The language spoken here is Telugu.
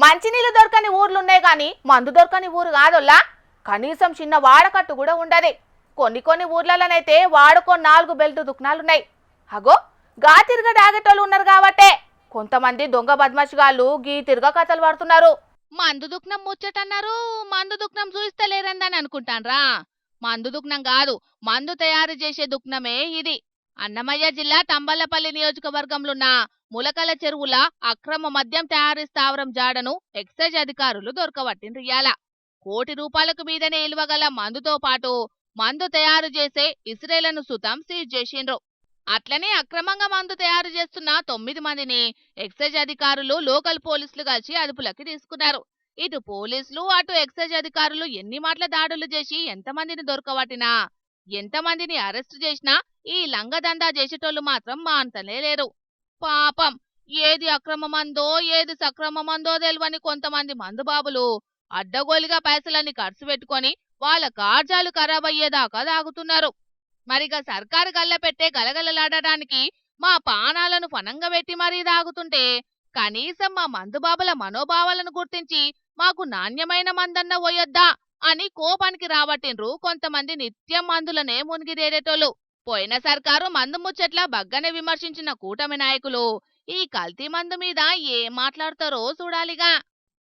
మంచినీళ్ళు దొరకని ఊర్లున్నాయి గాని మందు దొరకని ఊరు కాదొల్లా. కనీసం చిన్న వాడకట్టు కూడా ఉండదు. కొన్ని ఊర్లలోనైతే వాడుకో 4 బెల్ట్ దుకాణాలున్నాయి. అగో గా తిరగ డాగేటోళ్ళు ఉన్నారు కాబట్టే కొంతమంది దొంగ బద్మాషిగాళ్ళు గీ తిరగ కథలు పడుతున్నారు. మందు దుఃఖనం ముచ్చటన్నారు. మందు దుఃఖనం చూస్తలేరందని అనుకుంటాన్రా? మందు దుఃఖనం కాదు, మందు తయారు చేసే దుఃఖనమే ఇది. అన్నమయ్య జిల్లా తంబళ్లపల్లి నియోజకవర్గంలోన్న ములకల చెరువుల అక్రమ మద్యం తయారీ స్థావరం జాడను ఎక్సైజ్ అధికారులు దొరకబట్టిండ్రియాల. ₹1 కోటి మీదనే ఇలువగల మందుతో పాటు మందు తయారు చేసే ఇస్రేలను సుతం సీజ్ చేసిండ్రు. అట్లనే అక్రమంగా మందు తయారు చేస్తున్న 9 మందిని ఎక్సైజ్ అధికారులు లోకల్ పోలీసులు కలిసి అదుపులోకి తీసుకున్నారు. ఇటు పోలీసులు అటు ఎక్సైజ్ అధికారులు ఎన్ని మాటల దాడులు చేసి ఎంతమందిని దొరకబట్టినా, ఎంతమందిని అరెస్టు చేసినా ఈ లంగదందా చేసేటోళ్లు మాత్రం మాన్తలే లేరు. పాపం ఏది అక్రమ మందో ఏది సక్రమ మందో తెలియని కొంతమంది మందుబాబులు అడ్డగోలుగా పైసలన్నీ ఖర్చు పెట్టుకొని వాళ్ళ కార్జాలు ఖరాబయ్యేదాకా దాగుతున్నారు. మరిగా సర్కారు గల్లపెట్టే గలగలలాడడానికి మా పానాలను ఫనంగా పెట్టి మరీ దాగుతుంటే కనీసం మా మందుబాబుల మనోభావాలను గుర్తించి మాకు నాణ్యమైన మందన్న పోయొద్దా అని కోపానికి రాబట్టిండ్రు కొంతమంది నిత్యం మందులనే మునిగిదేడేటోళ్ళు. పోయిన సర్కారు మందు ముచ్చట్ల బగ్గనే విమర్శించిన కూటమి నాయకులు ఈ కల్తీ మందు మీద ఏం మాట్లాడతారో చూడాలిగా.